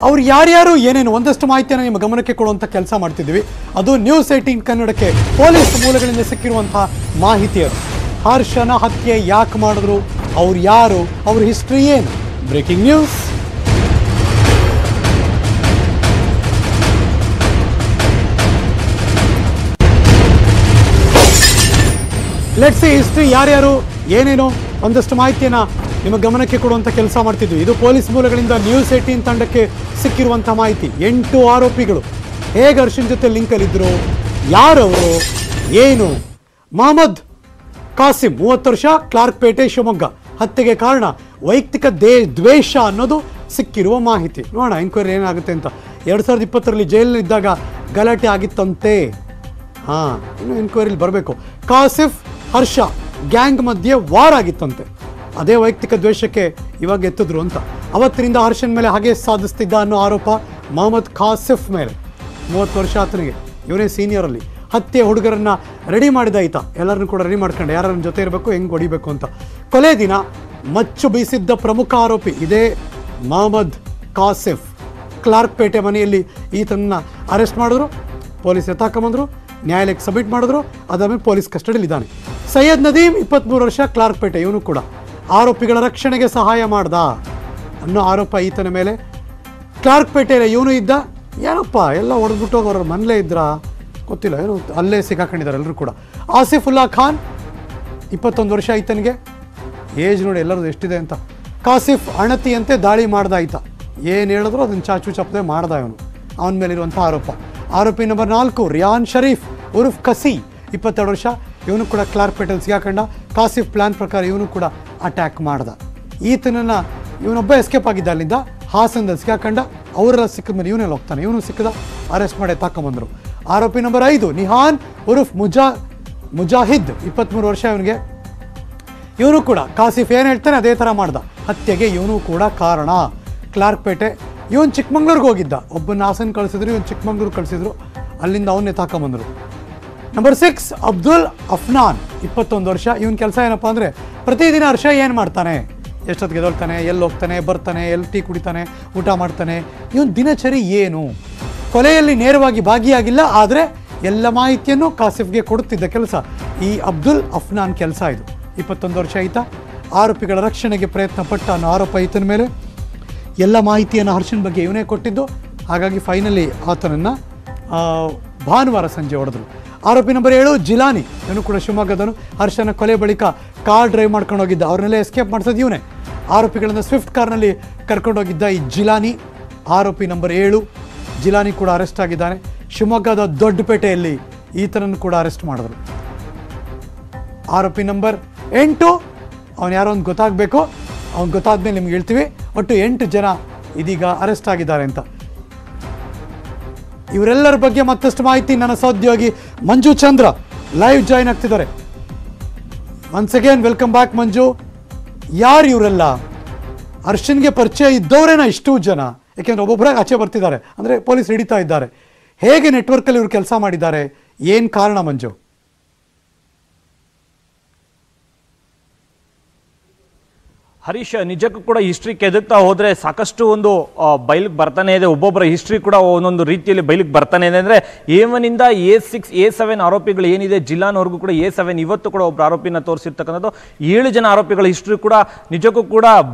ಅವ್ರು ಯಾರ್ಯಾರು ಏನೇನು ಒಂದಷ್ಟು ಮಾಹಿತಿಯನ್ನು ನಿಮ್ಮ ಗಮನಕ್ಕೆ ಕೊಡುವಂಥ ಕೆಲಸ ಮಾಡ್ತಿದ್ವಿ. ಅದು ನ್ಯೂಸ್ 18 ಕನ್ನಡಕ್ಕೆ ಪೊಲೀಸ್ ಮೂಲಗಳಿಂದ ಸಿಕ್ಕಿರುವಂತಹ ಮಾಹಿತಿ. ಹರ್ಷನ ಹತ್ಯೆ ಯಾಕೆ ಮಾಡಿದ್ರು, ಅವ್ರು ಯಾರು, ಅವ್ರ ಹಿಸ್ಟ್ರಿ ಏನು? Breaking news. Let's see history, ಯಾರ್ಯಾರು ಏನೇನು ಒಂದಷ್ಟು ಮಾಹಿತಿಯನ್ನು ನಿಮ್ಮ ಗಮನಕ್ಕೆ ಕೊಡುವಂಥ ಕೆಲಸ ಮಾಡ್ತಿದ್ವಿ. ಇದು ಪೊಲೀಸ್ ಮೂಲಗಳಿಂದ ನ್ಯೂಸ್ 18 ತಂಡಕ್ಕೆ ಸಿಕ್ಕಿರುವಂಥ ಮಾಹಿತಿ. 8 ಆರೋಪಿಗಳು ಹೇಗೆ ಹರ್ಷನ್ ಜೊತೆ ಲಿಂಕಲ್ಲಿದ್ದರು, ಯಾರವರು, ಏನು? ಮೊಹಮ್ಮದ್ ಕಾಸಿಂ 30 ವರ್ಷ, ಕ್ಲಾರ್ಕ್ಪೇಟೆ, ಶಿವಮೊಗ್ಗ. ಹತ್ಯೆಗೆ ಕಾರಣ ವೈಯಕ್ತಿಕ ದ್ವೇಷ ಅನ್ನೋದು ಸಿಕ್ಕಿರುವ ಮಾಹಿತಿ. ನೋಡೋಣ ಎನ್ಕ್ವೈರಿ ಏನಾಗುತ್ತೆ ಅಂತ. 2020ರಲ್ಲಿ ಜೈಲಿನಿದ್ದಾಗ ಗಲಾಟೆ ಆಗಿತ್ತಂತೆ. ಇನ್ನು ಎನ್ಕ್ವೈರಿಲಿ ಬರಬೇಕು. ಕಾಸಿಫ್ ಹರ್ಷ ಗ್ಯಾಂಗ್ ಮಧ್ಯೆ ವಾರ್ ಆಗಿತ್ತಂತೆ. ಅದೇ ವೈಯಕ್ತಿಕ ದ್ವೇಷಕ್ಕೆ ಇವಾಗ ಎತ್ತಿದ್ರು ಅಂತ. ಅವತ್ತಿನಿಂದ ಹರ್ಷನ್ ಮೇಲೆ ಹಾಗೆ ಸಾಧಿಸ್ತಿದ್ದ ಅನ್ನೋ ಆರೋಪ ಮೊಹಮ್ಮದ್ ಕಾಸಿಫ್ ಮೇಲೆ. 30 ವರ್ಷ ಆತನಿಗೆ, ಇವನೇ ಸೀನಿಯರಲ್ಲಿ. ಹತ್ಯೆ ಹುಡುಗರನ್ನ ರೆಡಿ ಮಾಡಿದ ಈತ, ಎಲ್ಲರನ್ನೂ ಕೂಡ ರೆಡಿ ಮಾಡ್ಕೊಂಡು ಯಾರ ಜೊತೆ ಇರಬೇಕು, ಹೆಂಗೆ ಹೊಡಿಬೇಕು ಅಂತ. ಕೊಲೆ ದಿನ ಮಚ್ಚು ಬೀಸಿದ್ದ ಪ್ರಮುಖ ಆರೋಪಿ ಇದೇ ಮೊಹಮ್ಮದ್ ಕಾಸಿಫ್. ಕ್ಲಾರ್ಕ್ಪೇಟೆ ಮನೆಯಲ್ಲಿ ಈತನನ್ನ ಅರೆಸ್ಟ್ ಮಾಡಿದ್ರು, ಪೊಲೀಸ್ ಎತ್ತಾಕೊಂಬಂದರು, ನ್ಯಾಯಾಲಯಕ್ಕೆ ಸಬ್ಮಿಟ್ ಮಾಡಿದ್ರು. ಅದಾದಮೇಲೆ ಪೊಲೀಸ್ ಕಸ್ಟಡಿಯಲ್ಲಿ ಇದ್ದಾನೆ. ಸೈಯದ್ ನದೀಮ್ 23 ವರ್ಷ, ಕ್ಲಾರ್ಕ್ಪೇಟೆ. ಇವನು ಕೂಡ ಆರೋಪಿಗಳ ರಕ್ಷಣೆಗೆ ಸಹಾಯ ಮಾಡ್ದ ಅನ್ನೋ ಆರೋಪ ಈತನ ಮೇಲೆ. ಕ್ಲಾರ್ಕ್ಪೇಟೆಯಲ್ಲಿ ಇವನು ಇದ್ದ. ಏನಪ್ಪ ಎಲ್ಲ ಹೊಡೆದ್ಬಿಟ್ಟು ಅವ್ರ ಮನೇಲೇ ಇದ್ರಾ ಗೊತ್ತಿಲ್ಲ, ಏನು ಅಲ್ಲೇ ಸಿಕ್ಕಾಕೊಂಡಿದ್ದಾರೆ ಎಲ್ಲರೂ ಕೂಡ. ಆಸಿಫುಲ್ಲಾ ಖಾನ್ 21 ವರ್ಷ ಈತನಿಗೆ. ಏಜ್ ನೋಡಿ ಎಲ್ಲರದು ಎಷ್ಟಿದೆ ಅಂತ. ಕಾಸಿಫ್ ಅಣತಿಯಂತೆ ದಾಳಿ ಮಾಡ್ದ ಈತ. ಏನು ಹೇಳಿದ್ರು ಅದನ್ನು ಚಾಚು ಚಪ್ಪದೆ ಮಾಡ್ದ ಇವನು. ಅವನ ಮೇಲಿರುವಂಥ ಆರೋಪ. ಆರೋಪಿ ನಂಬರ್ 4 ರಿಯಾನ್ ಶರೀಫ್ ಉರ್ಫ್ ಕಸಿ 22 ವರ್ಷ. ಇವನು ಕೂಡ ಕ್ಲಾರ್ಕ್ಪೇಟೆಯಲ್ಲಿ ಸಿಗಾಕೊಂಡ. ಕಾಸಿಫ್ ಪ್ಲಾನ್ ಪ್ರಕಾರ ಇವನು ಕೂಡ ಅಟ್ಯಾಕ್ ಮಾಡ್ದ. ಈತನನ್ನು ಇವನೊಬ್ಬ ಎಸ್ಕೇಪ್ ಆಗಿದ್ದ ಅಲ್ಲಿಂದ. ಹಾಸನದಲ್ಲಿ ಸಿಗಾಕೊಂಡ. ಅವರೆಲ್ಲ ಸಿಕ್ಕಿದ ಮೇಲೆ ಇವನೆಲ್ಲ ಹೋಗ್ತಾನೆ. ಇವನು ಸಿಕ್ಕದ, ಅರೆಸ್ಟ್ ಮಾಡಿ ತಾಕೊಂಬಂದರು. ಆರೋಪಿ ನಂಬರ್ 5 ನಿಹಾನ್ ಉರ್ಫ್ ಮುಜಾಹಿದ್ 23 ವರ್ಷ ಇವನಿಗೆ. ಇವನು ಕೂಡ ಕಾಸಿಫ್ ಏನು ಹೇಳ್ತಾನೆ ಅದೇ ಥರ ಮಾಡ್ದ. ಹತ್ಯೆಗೆ ಇವನು ಕೂಡ ಕಾರಣ. ಕ್ಲಾರ್ಕ್ಪೇಟೆ. ಇವನು ಚಿಕ್ಕಮಂಗ್ಳೂರಿಗೆ ಹೋಗಿದ್ದ. ಒಬ್ಬನ ಹಾಸನ ಕಳಿಸಿದ್ರು, ಇವನು ಚಿಕ್ಕಮಂಗ್ಳೂರು ಕಳಿಸಿದ್ರು. ಅಲ್ಲಿಂದ ಅವನ್ನೇ ತಾಕೊಂಬಂದರು. ನಂಬರ್ 6 ಅಬ್ದುಲ್ ಅಫ್ನಾನ್ 21 ವರ್ಷ. ಇವನ ಕೆಲಸ ಏನಪ್ಪ ಅಂದರೆ, ಪ್ರತಿದಿನ ಹರ್ಷ ಏನು ಮಾಡ್ತಾನೆ, ಎಷ್ಟೊತ್ತಿಗೆ ಎದೊಳ್ತಾನೆ, ಎಲ್ಲಿ ಹೋಗ್ತಾನೆ, ಬರ್ತಾನೆ, ಎಲ್ಲಿ ಟೀ ಕುಡಿತಾನೆ, ಊಟ ಮಾಡ್ತಾನೆ, ಇವನ ದಿನಚರಿ ಏನು. ಕೊಲೆಯಲ್ಲಿ ನೇರವಾಗಿ ಭಾಗಿಯಾಗಿಲ್ಲ, ಆದರೆ ಎಲ್ಲ ಮಾಹಿತಿಯನ್ನು ಕಾಸಿಫ್ಗೆ ಕೊಡುತ್ತಿದ್ದ ಕೆಲಸ ಈ ಅಬ್ದುಲ್ ಅಫ್ನಾನ್ ಕೆಲಸ ಇದು. 21 ವರ್ಷ ಈತ. ಆರೋಪಿಗಳ ರಕ್ಷಣೆಗೆ ಪ್ರಯತ್ನ ಪಟ್ಟ ಅನ್ನೋ ಆರೋಪ ಈತನ ಮೇಲೆ. ಎಲ್ಲ ಮಾಹಿತಿಯನ್ನು ಹರ್ಷನ್ ಬಗ್ಗೆ ಇವನೇ ಕೊಟ್ಟಿದ್ದು. ಹಾಗಾಗಿ ಫೈನಲಿ ಆತನನ್ನು ಭಾನುವಾರ ಸಂಜೆ ಹೊಡೆದ್ರು. ಆರೋಪಿ ನಂಬರ್ 7 ಜಿಲಾನಿ. ಇವನು ಕೂಡ ಶಿವಮೊಗ್ಗದವನು. ಹರ್ಷನ ಕೊಲೆ ಬಳಿಕ ಕಾರ್ ಡ್ರೈವ್ ಮಾಡ್ಕೊಂಡು ಹೋಗಿದ್ದ. ಅವ್ರನ್ನೆಲ್ಲ ಎಸ್ಕೇಪ್ ಮಾಡಿಸೋದು ಇವನೇ. ಆರೋಪಿಗಳನ್ನು ಸ್ವಿಫ್ಟ್ ಕಾರ್ನಲ್ಲಿ ಕರ್ಕೊಂಡೋಗಿದ್ದ ಈ ಜಿಲಾನಿ ಆರೋಪಿ ನಂಬರ್ 7. ಜಿಲಾನಿ ಕೂಡ ಅರೆಸ್ಟ್ ಆಗಿದ್ದಾನೆ. ಶಿವಮೊಗ್ಗದ ದೊಡ್ಡಪೇಟೆಯಲ್ಲಿ ಈತನನ್ನು ಕೂಡ ಅರೆಸ್ಟ್ ಮಾಡಿದ್ರು. ಆರೋಪಿ ನಂಬರ್ 8 ಅವನು ಯಾರೋ ಒಂದು ಗೊತ್ತಾಗಬೇಕು. ಅವ್ನು ಗೊತ್ತಾದ್ಮೇಲೆ ನಿಮ್ಗೆ ಹೇಳ್ತೀವಿ. ಒಟ್ಟು 8 ಜನ ಇದೀಗ ಅರೆಸ್ಟ್ ಆಗಿದ್ದಾರೆ ಅಂತ. ಇವರೆಲ್ಲರ ಬಗ್ಗೆ ಮತ್ತಷ್ಟು ಮಾಹಿತಿ ನನ್ನ ಸಹೋದ್ಯೋಗಿ ಮಂಜು ಚಂದ್ರ ಲೈವ್ ಜಾಯಿನ್ ಆಗ್ತಿದ್ದಾರೆ. ಒನ್ಸ್ ಅಗೇನ್ ವೆಲ್ಕಮ್ ಬ್ಯಾಕ್ ಮಂಜು. ಯಾರು ಇವರೆಲ್ಲ? ಹರ್ಷನ್ಗೆ ಪರಿಚಯ ಇದ್ದವರೇನ ಇಷ್ಟು ಜನ? ಯಾಕೆಂದ್ರೆ ಒಬ್ಬೊಬ್ಬರಾಗಿ ಆಚೆ ಬರ್ತಿದ್ದಾರೆ, ಅಂದರೆ ಪೊಲೀಸ್ ಹಿಡಿತಾ ಇದ್ದಾರೆ. ಹೇಗೆ ನೆಟ್ವರ್ಕಲ್ಲಿ ಇವರು ಕೆಲಸ ಮಾಡಿದ್ದಾರೆ, ಏನು ಕಾರಣ ಮಂಜು? ಹರೀಶ್, ನಿಜಕ್ಕೂ ಕೂಡ ಹಿಸ್ಟ್ರಿ ಕೆದಕ್ತಾ ಹೋದ್ರೆ ಸಾಕಷ್ಟು ಒಂದು ಬಯಲಿಗೆ ಬರ್ತಾನೆ ಇದೆ. ಒಬ್ಬೊಬ್ಬರ ಹಿಸ್ಟ್ರಿ ಕೂಡ ಒಂದೊಂದು ರೀತಿಯಲ್ಲಿ ಬಯಲಿಗೆ ಬರ್ತಾನೆ ಇದೆ. ಅಂದರೆ A1 ಇಂದ A6 A7 ಆರೋಪಿಗಳು ಏನಿದೆ ಜಿಲ್ಲಾನವರೆಗೂ ಕೂಡ A7 ಇವತ್ತು ಕೂಡ ಒಬ್ಬರು ಆರೋಪಿನ ತೋರಿಸಿರ್ತಕ್ಕಂಥದ್ದು. 7 ಜನ ಆರೋಪಿಗಳ ಹಿಸ್ಟ್ರಿ ಕೂಡ ನಿಜಕ್ಕೂ ಕೂಡ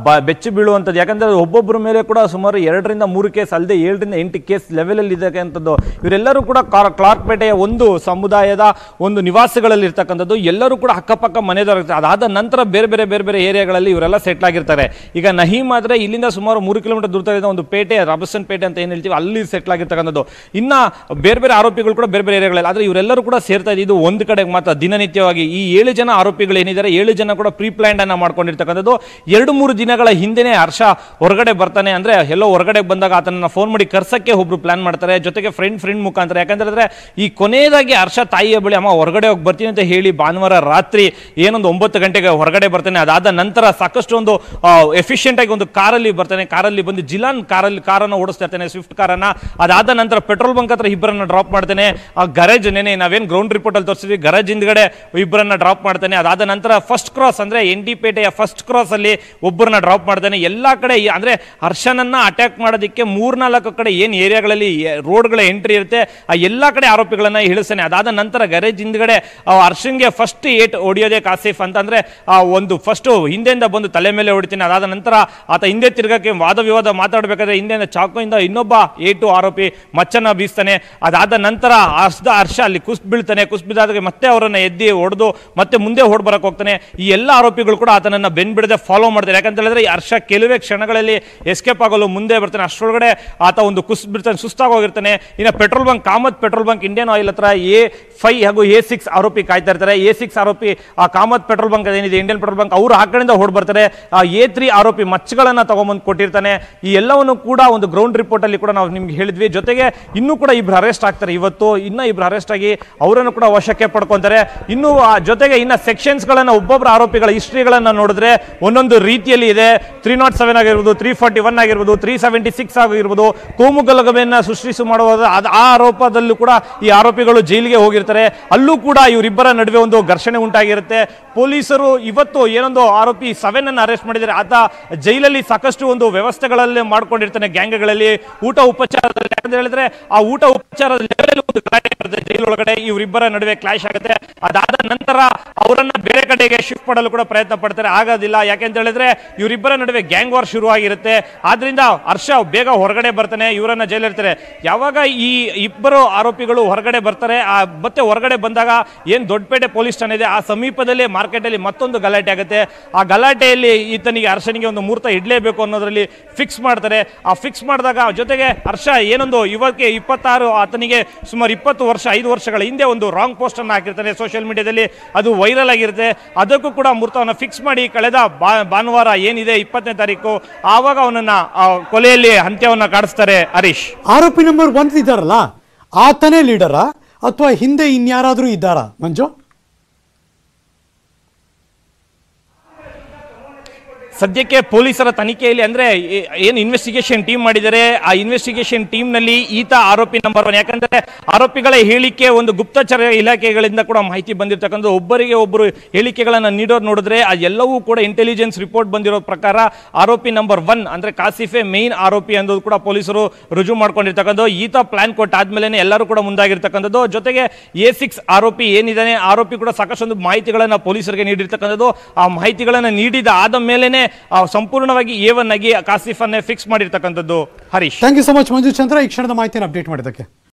ಬೆಚ್ಚಿ ಬೀಳುವಂಥದ್ದು. ಯಾಕಂದರೆ ಒಬ್ಬೊಬ್ಬರ ಮೇಲೆ ಕೂಡ ಸುಮಾರು 2 ರಿಂದ 3 ಕೇಸ್ ಅಲ್ಲದೆ 7 ರಿಂದ 8 ಕೇಸ್ ಲೆವೆಲಲ್ಲಿ ಇರ್ತಕ್ಕಂಥದ್ದು. ಇವರೆಲ್ಲರೂ ಕೂಡ ಕ್ಲಾರ್ಕ್ಪೇಟೆಯ ಒಂದು ಸಮುದಾಯದ ಒಂದು ನಿವಾಸಿಗಳಲ್ಲಿ ಇರ್ತಕ್ಕಂಥದ್ದು. ಎಲ್ಲರೂ ಕೂಡ ಅಕ್ಕಪಕ್ಕ ಮನೆದವರು. ಅದಾದ ನಂತರ ಬೇರೆ ಬೇರೆ ಏರಿಯಾಗಳಲ್ಲಿ ಇವರೆಲ್ಲ ಸೆಟ್ಲ್ ಆಗಿರ್ತಾರೆ. ಈಗ ನಹೀಮ್ ಆದ್ರೆ ಇಲ್ಲಿಂದ ಸುಮಾರು 3 ಕಿಲೋಮೀಟರ್ ದೂರದಲ್ಲಿದ್ದ ಒಂದು ಪೇಟೆ, ರಾಬರ್ಸನ್ ಪೇಟೆ ಅಂತ ಏನು ಹೇಳ್ತೀವಿ, ಅಲ್ಲಿ ಸೆಟ್ಲ್ ಆಗಿರ್ತಕ್ಕಂಥದ್ದು. ಇನ್ನ ಬೇರೆ ಆರೋಪಿಗಳು ಕೂಡ ಬೇರೆ ಏರಿಯಾಗಳಲ್ಲಿ. ಆದರೆ ಇವರೆಲ್ಲರೂ ಕೂಡ ಸೇರ್ತಾ ಇದ್ದು ಒಂದು ಕಡೆಗೆ ಮಾತ್ರ ದಿನನಿತ್ಯವಾಗಿ. ಈ 7 ಜನ ಆರೋಪಿಗಳು ಏನಿದ್ದಾರೆ, 7 ಜನ ಕೂಡ ಪ್ರೀ ಪ್ಲಾನ್ ಅನ್ನ ಮಾಡ್ಕೊಂಡಿರ್ತಕ್ಕಂಥದ್ದು. 2-3 ದಿನಗಳ ಹಿಂದೆನೆ ಹರ್ಷ ಹೊರಗಡೆ ಬರ್ತಾನೆ. ಅಂದ್ರೆ ಎಲ್ಲೋ ಹೊರಗಡೆ ಬಂದಾಗ ಆತನನ್ನ ಫೋನ್ ಮಾಡಿ ಕರ್ಸಕ್ಕೆ ಒಬ್ರು ಪ್ಲಾನ್ ಮಾಡ್ತಾರೆ, ಜೊತೆಗೆ ಫ್ರೆಂಡ್ ಮುಖಾಂತರ. ಯಾಕಂದ್ರೆ ಈ ಕೊನೆಯದಾಗಿ ಹರ್ಷ ತಾಯಿಯ ಬಳಿ ಅಮ್ಮ ಹೊರಗಡೆ ಹೋಗಿ ಬರ್ತೀನಿ ಅಂತ ಹೇಳಿ ಭಾನುವಾರ ರಾತ್ರಿ ಏನೊಂದು 9 ಗಂಟೆಗೆ ಹೊರಗಡೆ ಬರ್ತಾನೆ. ಅದಾದ ನಂತರ ಸಾಕಷ್ಟು ಒಂದು ಒಂದು ಎಫಿಷಿಯಂಟ್ ಆಗಿ ಒಂದು ಕಾರಲ್ಲಿ ಬರ್ತಾನೆ, ಕಾರಲ್ಲಿ ಬಂದು ಜಿಲಾನ್ ಕಾರನ್ನು ಓಡಿಸ್ತಾ ಇರ್ತಾನೆ, ಸ್ವಿಫ್ಟ್ ಕಾರನ್ನ. ಅದಾದ ನಂತರ ಪೆಟ್ರೋಲ್ ಬಂಕ್ ಹತ್ರ ಇಬ್ಬರನ್ನ ಡ್ರಾಪ್ ಮಾಡ್ತಾನೆ. ಆ ಗರೇಜ್ ನಾವೇನ್ ಗ್ರೌಂಡ್ ರಿಪೋರ್ಟ್ ಅಲ್ಲಿ ತೋರಿಸಿದ್ವಿ, ಗರೇಜ್ ಹಿಂದ್ಗಡೆ ಇಬ್ಬರನ್ನ ಡ್ರಾಪ್ ಮಾಡ್ತಾನೆ. ಅದಾದ ನಂತರ ಫಸ್ಟ್ ಕ್ರಾಸ್ ಅಂದ್ರೆ ND-ಪೇಟೆಯ ಫಸ್ಟ್ ಕ್ರಾಸ್ ಅಲ್ಲಿ ಒಬ್ಬರನ್ನ ಡ್ರಾಪ್ ಮಾಡ್ತಾನೆ. ಎಲ್ಲಾ ಕಡೆ ಅಂದ್ರೆ ಹರ್ಷನನ್ನ ಅಟ್ಯಾಕ್ ಮಾಡೋದಕ್ಕೆ 3-4 ಕಡೆ ಏನ್ ಏರಿಯಾಗಳಲ್ಲಿ ರೋಡ್ಗಳ ಎಂಟ್ರಿ ಇರುತ್ತೆ ಆ ಎಲ್ಲಾ ಕಡೆ ಆರೋಪಿಗಳನ್ನ ಇಳಿಸ್ತಾನೆ. ಅದಾದ ನಂತರ ಗರೇಜ್ ಹಿಂದ್ಗಡೆ ಹರ್ಷನ್ಗೆ ಫಸ್ಟ್ ಏಟ್ ಹೊಡಿಯೋದೇ ಕಾಸಿಫ್ ಅಂತಂದ್ರೆ ಒಂದು ಫಸ್ಟ್ ಹಿಂದೆಯಿಂದ ಬಂದು ತಲೆ ಮೇಲೆ ಹೊಡಿತೀನಿ. ಅದಾದ ನಂತರ ಆತ ಹಿಂದೆ ತಿರ್ಗಕ್ಕೆ ವಾದ ವಿವಾದ ಮಾತಾಡಬೇಕಾದ್ರೆ ಹಿಂದೆಯಿಂದ ಚಾಕುವಿಂದ ಇನ್ನೊಬ್ಬ ಏಟು ಆರೋಪಿ ಮಚ್ಚನ್ನ ಬೀಸ್ತಾನೆ. ಅದಾದ ನಂತರ ಹರ್ಷ ಅಲ್ಲಿ ಕುಸ್ ಬೀಳ್ತಾನೆ. ಕುಸ್ ಬಿದ್ದಾದ್ರೆ ಮತ್ತೆ ಅವರನ್ನ ಎದ್ದಿ ಹೊಡೆದು ಮತ್ತೆ ಮುಂದೆ ಹೊಡ್ ಬರಕ್ ಹೋಗ್ತಾನೆ. ಈ ಎಲ್ಲ ಆರೋಪಿಗಳು ಕೂಡ ಆತನನ್ನ ಬೆನ್ಬಿಡದೆ ಫಾಲೋ ಮಾಡ್ತಾರೆ. ಯಾಕಂತ ಹೇಳಿದ್ರೆ ಈ ಹರ್ಷ ಕೆಲವೇ ಕ್ಷಣಗಳಲ್ಲಿ ಎಸ್ಕೇಪ್ ಆಗಲು ಮುಂದೆ ಬರ್ತಾನೆ. ಅಷ್ಟರೊಳಗಡೆ ಆತ ಒಂದು ಕುಸ್ ಬಿಡ್ತಾನೆ, ಸುಸ್ತಾಗಿ ಹೋಗಿರ್ತಾನೆ. ಇನ್ನು petrol bunk Kamath petrol bunk Indian oil ಹತ್ರ A5 ಹಾಗೂ A6 ಆರೋಪಿ ಕಾಯ್ತಾ ಇರ್ತಾರೆ. A6 ಆರೋಪಿ ಆ ಕಾಮತ್ ಪೆಟ್ರೋಲ್ ಬಂಕ್ ಏನಿದೆ ಇಂಡಿಯನ್ ಪೆಟ್ರೋಲ್ ಬಂಕ್ ಅವರು ಆ ಕಡೆಯಿಂದ ಹೊಡ್ ಬರ್ತಾರೆ. A3 ಆರೋಪಿ ಮಚ್ಚಗಳನ್ನ ತಗೊಂಬಂದು ಕೊಟ್ಟಿರ್ತಾನೆ. ಈ ಎಲ್ಲವನ್ನು ಕೂಡ ಒಂದು ಗ್ರೌಂಡ್ ರಿಪೋರ್ಟ್ ಅಲ್ಲಿ ಕೂಡ ನಾವು ನಿಮ್ಗೆ ಹೇಳಿದ್ವಿ. ಜೊತೆಗೆ ಇನ್ನೂ ಕೂಡ ಇಬ್ರು ಅರೆಸ್ಟ್ ಆಗ್ತಾರೆ. ಇವತ್ತು ಇನ್ನ ಇಬ್ರು ಅರೆಸ್ಟ್ ಆಗಿ ಅವರನ್ನು ಕೂಡ ವಶಕ್ಕೆ ಪಡ್ಕೊಂತಾರೆ. ಇನ್ನು ಜೊತೆಗೆ ಇನ್ನ ಸೆಕ್ಷನ್ಸ್ ಗಳನ್ನ ಒಬ್ಬೊಬ್ಬರ ಆರೋಪಿಗಳ ಹಿಸ್ಟ್ರಿಗಳನ್ನ ನೋಡಿದ್ರೆ ಒಂದೊಂದು ರೀತಿಯಲ್ಲಿ ಇದೆ. 307 ಆಗಿರ್ಬೋದು, 341 ಆಗಿರ್ಬೋದು, 376 ಆಗಿರ್ಬೋದು. ಕೋಮು ಗಲಭೆಯನ್ನ ಸೃಷ್ಟಿಸಿ ಮಾಡುವ ಆ ಆರೋಪದಲ್ಲೂ ಕೂಡ ಈ ಆರೋಪಿಗಳು ಜೈಲಿಗೆ ಹೋಗಿರ್ತಾರೆ. ಅಲ್ಲೂ ಕೂಡ ಇವರಿಬ್ಬರ ನಡುವೆ ಒಂದು ಘರ್ಷಣೆ ಉಂಟಾಗಿರುತ್ತೆ. ಪೊಲೀಸರು ಇವತ್ತು ಏನೊಂದು ಆರೋಪಿ 7 ಅನ್ನು ಅರೆಸ್ಟ್ ಮಾಡಿದ್ದಾರೆ. ಆತ ಜೈಲಲ್ಲಿ ಸಾಕಷ್ಟು ಒಂದು ವ್ಯವಸ್ಥೆಗಳಲ್ಲಿ ಮಾಡ್ಕೊಂಡಿರ್ತಾನೆ, ಗ್ಯಾಂಗ್ಗಳಲ್ಲಿ ಊಟ ಉಪಚಾರದಲ್ಲಿ. ಯಾಕಂತ ಹೇಳಿದ್ರೆ ಆ ಊಟ ಉಪಚಾರದ ಲೆವೆಲ್ ಒಂದು ಗಲಾಟೆ ಬರುತ್ತೆ ಜೈಲೊಳಗಡೆ. ಇವರಿಬ್ಬರ ನಡುವೆ ಕ್ಲಾಶ್ ಆಗುತ್ತೆ. ಅದಾದ ನಂತರ ಅವರನ್ನ ಬೇರೆ ಕಡೆಗೆ ಶಿಫ್ಟ್ ಮಾಡಲು ಕೂಡ ಪ್ರಯತ್ನ ಪಡ್ತಾರೆ, ಆಗೋದಿಲ್ಲ. ಯಾಕೆಂತ ಹೇಳಿದ್ರೆ ಇವರಿಬ್ಬರ ನಡುವೆ ಗ್ಯಾಂಗ್ ವಾರ್ ಶುರು ಆಗಿರುತ್ತೆ. ಆದ್ರಿಂದ ಹರ್ಷ ಬೇಗ ಹೊರಗಡೆ ಬರ್ತಾನೆ, ಇವರನ್ನ ಜೈಲಿರ್ತಾರೆ. ಯಾವಾಗ ಈ ಇಬ್ಬರು ಆರೋಪಿಗಳು ಹೊರಗಡೆ ಬರ್ತಾರೆ, ಮತ್ತೆ ಹೊರಗಡೆ ಬಂದಾಗ ಏನ್ ದೊಡ್ಡಪೇಟೆ ಪೊಲೀಸ್ ಠಾಣೆ ಇದೆ ಆ ಸಮೀಪದಲ್ಲಿ ಮಾರ್ಕೆಟ್ ಅಲ್ಲಿ ಮತ್ತೊಂದು ಗಲಾಟೆ ಆಗುತ್ತೆ. ಆ ಗಲಾಟೆಯಲ್ಲಿ ಈತನಿಗೆ ಹರ್ಷನಿಗೆ ಒಂದು ಮುಹೂರ್ತ ಇಡ್ಲೇಬೇಕು ಅನ್ನೋದ್ರಲ್ಲಿ ಫಿಕ್ಸ್ ಮಾಡ್ತಾರೆ. ಆ ಫಿಕ್ಸ್ ಮಾಡಿದಾಗ ಜೊತೆಗೆ ಹರ್ಷ ಏನೊಂದು ಇವಕ್ಕೆ 26 ಆತನಿಗೆ ಸುಮಾರು 5 ವರ್ಷಗಳ ಹಿಂದೆ ಒಂದು ರಾಂಗ್ ಪೋಸ್ಟ್ ಅನ್ನು ಹಾಕಿರ್ತಾನೆ ಸೋಷಿಯಲ್ ಮೀಡಿಯಾದಲ್ಲಿ. ಅದು ವೈರಲ್ ಆಗಿರುತ್ತೆ. ಅದಕ್ಕೂ ಕೂಡ ಮುಹೂರ್ತವನ್ನು ಫಿಕ್ಸ್ ಮಾಡಿ ಕಳೆದ ಭಾನುವಾರ ಏನಿದೆ 20ನೇ ತಾರೀಕು ಆವಾಗ ಅವನನ್ನ ಕೊಲೆಯಲ್ಲಿ ಅಂತ್ಯವನ್ನ ಕಾಡಿಸ್ತಾರೆ. ಹರೀಶ್, ಆರೋಪಿ ನಂಬರ್ 1 ಇದ್ದಾರಲ್ಲ ಆತನೇ ಲೀಡರಾ ಅಥವಾ ಹಿಂದೆ ಇನ್ಯಾರಾದ್ರೂ ಇದ್ದಾರಾ ಮಂಜು? ಸದ್ಯಕ್ಕೆ ಪೊಲೀಸರ ತನಿಖೆಯಲ್ಲಿ ಅಂದ್ರೆ ಏನು ಇನ್ವೆಸ್ಟಿಗೇಷನ್ ಟೀಮ್ ಮಾಡಿದರೆ ಆ ಇನ್ವೆಸ್ಟಿಗೇಷನ್ ಟೀಮ್ ನಲ್ಲಿ ಈತ ಆರೋಪಿ ನಂಬರ್ 1. ಯಾಕಂದ್ರೆ ಆರೋಪಿಗಳ ಹೇಳಿಕೆ ಒಂದು ಗುಪ್ತಚರ ಇಲಾಖೆಗಳಿಂದ ಕೂಡ ಮಾಹಿತಿ ಬಂದಿರತಕ್ಕಂಥ ಒಬ್ಬರಿಗೆ ಒಬ್ಬರು ಹೇಳಿಕೆಗಳನ್ನ ನೀಡೋರು ನೋಡಿದ್ರೆ ಆ ಎಲ್ಲವೂ ಕೂಡ ಇಂಟೆಲಿಜೆನ್ಸ್ ರಿಪೋರ್ಟ್ ಬಂದಿರೋ ಪ್ರಕಾರ ಆರೋಪಿ ನಂಬರ್ 1 ಅಂದ್ರೆ ಕಾಸಿಫೆ ಮೇನ್ ಆರೋಪಿ ಅನ್ನೋದು ಕೂಡ ಪೊಲೀಸರು ರುಜು ಮಾಡ್ಕೊಂಡಿರ್ತಕ್ಕಂಥ. ಈತ ಪ್ಲಾನ್ ಕೊಟ್ಟಾದ್ಮೇಲೆ ಎಲ್ಲರೂ ಕೂಡ ಮುಂದಾಗಿರ್ತಕ್ಕಂಥದ್ದು. ಜೊತೆಗೆ A6 ಆರೋಪಿ ಏನಿದ್ದಾನೆ ಆರೋಪಿ ಕೂಡ ಸಾಕಷ್ಟು ಮಾಹಿತಿಗಳನ್ನ ಪೊಲೀಸರಿಗೆ ನೀಡಿರ್ತಕ್ಕಂಥದ್ದು. ಆ ಮಾಹಿತಿಗಳನ್ನ ನೀಡಿದ ಆದ ಮೇಲೆನೆ ಸಂಪೂರ್ಣವಾಗಿ A1 ಆಗಿ ಕಾಸಿಫ್ ಅನ್ನೇ ಫಿಕ್ಸ್ ಮಾಡಿರ್ತಕ್ಕಂಥದ್ದು. Harish, thank you so much Manju Chandra, ಈ ಕ್ಷಣದ ಮಾಹಿತಿಯನ್ನು ಅಪ್ಡೇಟ್ ಮಾಡಿದ್ದಕ್ಕೆ.